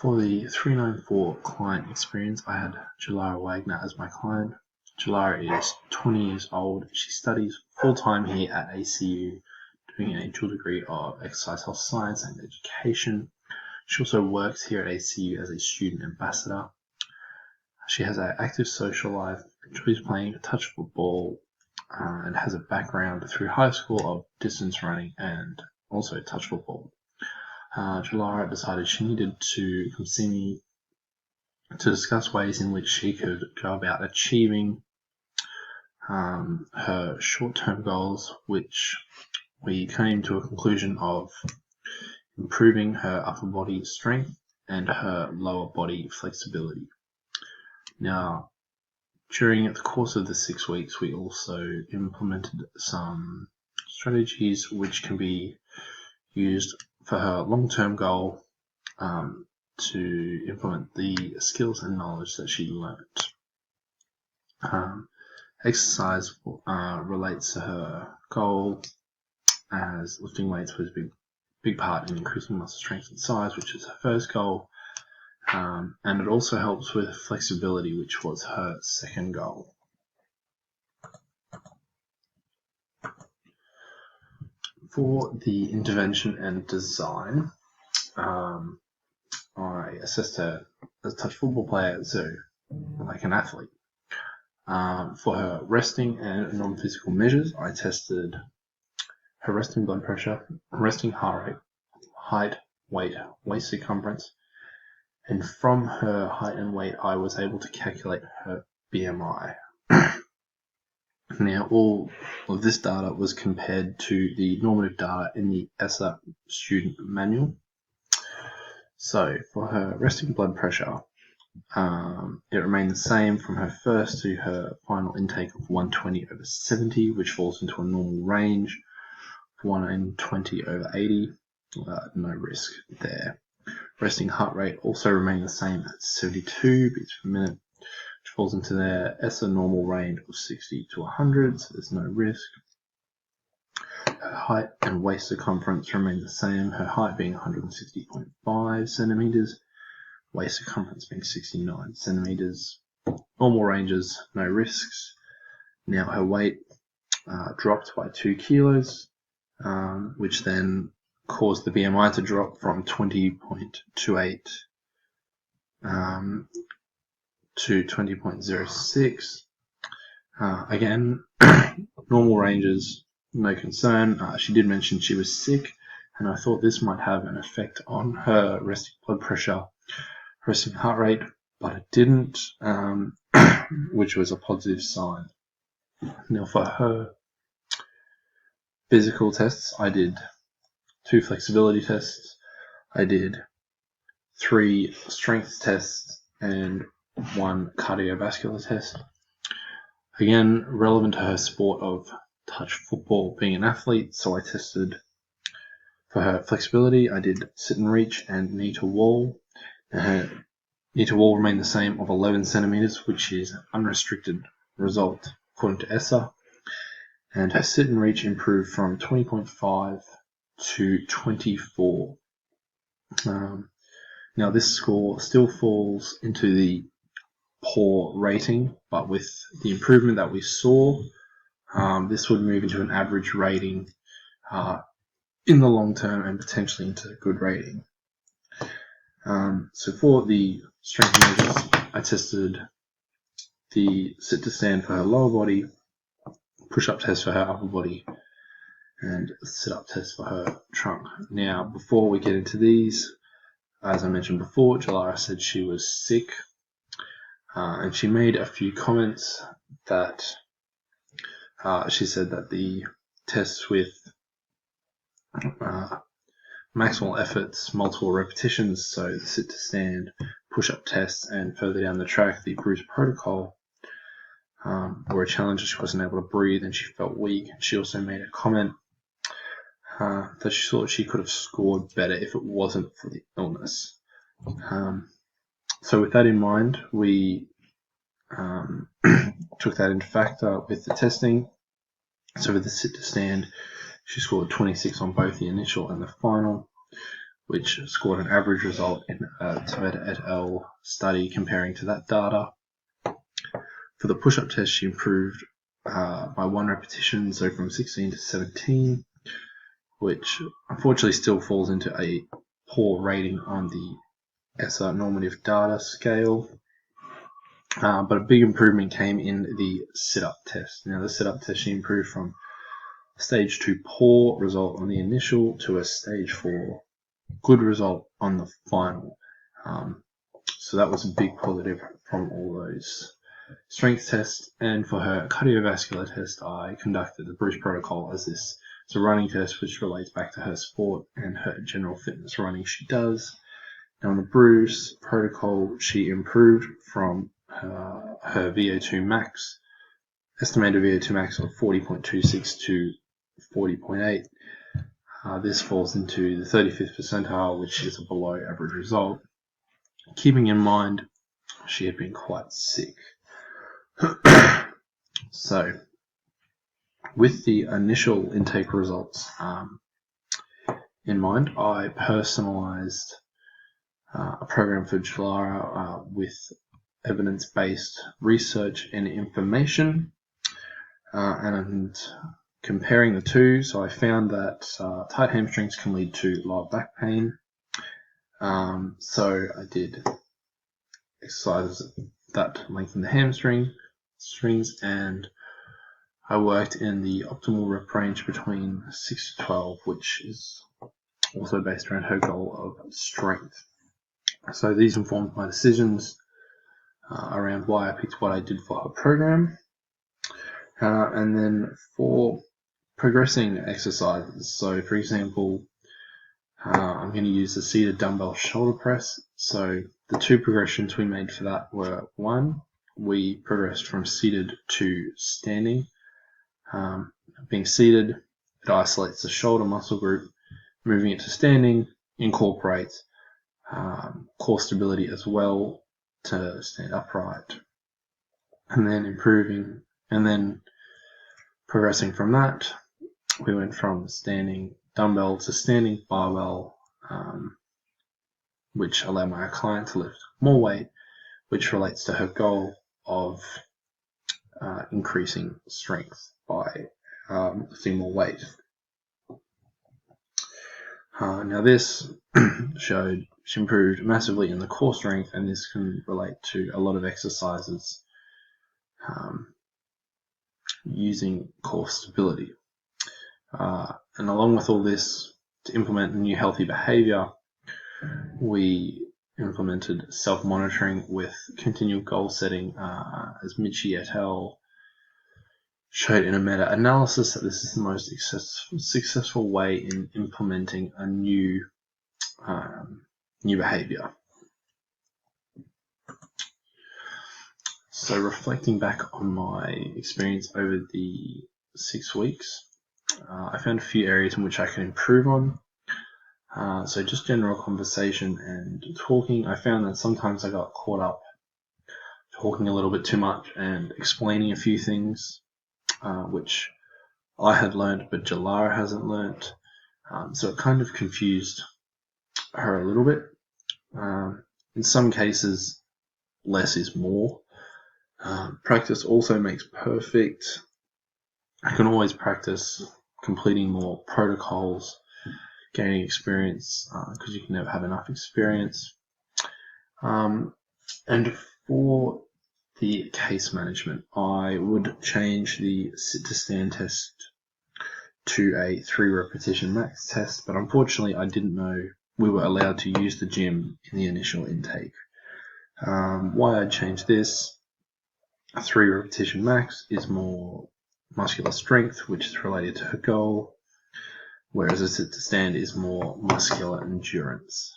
For the 394 client experience, I had Jalara Wagner as my client. Jalara is 20 years old. She studies full-time here at ACU, doing a dual degree of exercise health science and education. She also works here at ACU as a student ambassador. She has an active social life, enjoys playing touch football, and has a background through high school of distance running and also touch football. Jalara decided she needed to come see me to discuss ways in which she could go about achieving her short-term goals, which we came to a conclusion of improving her upper body strength and her lower body flexibility. Now, during the course of the 6 weeks, we also implemented some strategies which can be used for her long-term goal to implement the skills and knowledge that she learnt. Exercise relates to her goal, as lifting weights was a big part in increasing muscle strength and size, which is her first goal, and it also helps with flexibility, which was her second goal. For the intervention and design, I assessed her as a touch football player, so like an athlete. For her resting and non-physical measures, I tested her resting blood pressure, resting heart rate, height, weight, waist circumference, and from her height and weight, I was able to calculate her BMI. Now, all of this data was compared to the normative data in the ESSA student manual. So, for her resting blood pressure, it remained the same from her first to her final intake of 120/70, which falls into a normal range. 120/80, no risk there. Resting heart rate also remained the same at 72 beats per minute, which falls into their ESSA normal range of 60 to 100, so there's no risk. Her height and waist circumference remained the same, her height being 160.5 centimeters, waist circumference being 69 centimeters. Normal ranges, no risks. Now her weight dropped by 2 kilos, which then caused the BMI to drop from 20.28 to 20.06. Again, normal ranges, no concern. She did mention she was sick, and I thought this might have an effect on her resting blood pressure, resting heart rate, but it didn't, which was a positive sign. Now, for her physical tests, I did 2 flexibility tests, I did 3 strength tests, and 1 cardiovascular test. Again, relevant to her sport of touch football, being an athlete, so I tested for her flexibility. I did sit and reach and knee to wall. Her knee to wall remained the same of 11 centimeters, which is an unrestricted result according to ESSA. And her sit and reach improved from 20.5 to 24. Now this score still falls into the poor rating, but with the improvement that we saw, this would move into an average rating in the long term and potentially into a good rating. So for the strength measures, I tested the sit to stand for her lower body, push-up test for her upper body, and sit-up test for her trunk. Now, before we get into these, as I mentioned before, Jalara said she was sick, and she made a few comments that she said that the tests with maximal efforts, multiple repetitions, so the sit to stand, push-up tests, and further down the track, the Bruce protocol, were a challenge. She wasn't able to breathe and she felt weak. She also made a comment that she thought she could have scored better if it wasn't for the illness. So with that in mind, we took that into factor with the testing. So with the sit to stand, she scored 26 on both the initial and the final, which scored an average result in a Tved et al. Study comparing to that data. For the push-up test, she improved by 1 repetition, so from 16 to 17, which unfortunately still falls into a poor rating on the ESSA normative data scale. But a big improvement came in the sit-up test. Now, the sit-up test, she improved from stage 2 poor result on the initial to a stage 4 good result on the final. So that was a big positive from all those strength tests. And for her cardiovascular test, I conducted the Bruce protocol as this. It's a running test which relates back to her sport and her general fitness running she does. Now, on the Bruce protocol, she improved from her VO2 max, estimated VO2 max of 40.26 to 40.8. This falls into the 35th percentile, which is a below average result. Keeping in mind, she had been quite sick. So, with the initial intake results in mind, I personalized a program for Jalara with evidence-based research and information, and comparing the two. So I found that tight hamstrings can lead to lower back pain. So I did exercises that lengthen the hamstrings, and I worked in the optimal rep range between 6 to 12, which is also based around her goal of strength. So these informed my decisions around why I picked what I did for her program. And then for progressing exercises, so for example, I'm going to use the seated dumbbell shoulder press. So the 2 progressions we made for that were, 1, we progressed from seated to standing. Being seated, it isolates the shoulder muscle group. Moving it to standing incorporates core stability as well to stand upright. And then progressing from that, we went from standing dumbbell to standing barbell, which allowed my client to lift more weight, which relates to her goal of increasing strength by lifting more weight. Now this showed she improved massively in the core strength, and this can relate to a lot of exercises using core stability. And along with all this, to implement new healthy behavior, we implemented self-monitoring with continual goal setting, as Michi et al. Showed in a meta-analysis that this is the most successful way in implementing a new behavior. So reflecting back on my experience over the 6 weeks, I found a few areas in which I could improve on. So just general conversation and talking. I found that sometimes I got caught up talking a little bit too much and explaining a few things, which I had learned, but Jalara hasn't learnt. So it kind of confused her a little bit. In some cases, less is more. Practice also makes perfect. I can always practice completing more protocols, gaining experience, because you can never have enough experience. And for the case management, I would change the sit to stand test to a 3 repetition max test, but unfortunately I didn't know we were allowed to use the gym in the initial intake. Why I'd change this: a 3 repetition max is more muscular strength, which is related to her goal, whereas a sit to stand is more muscular endurance.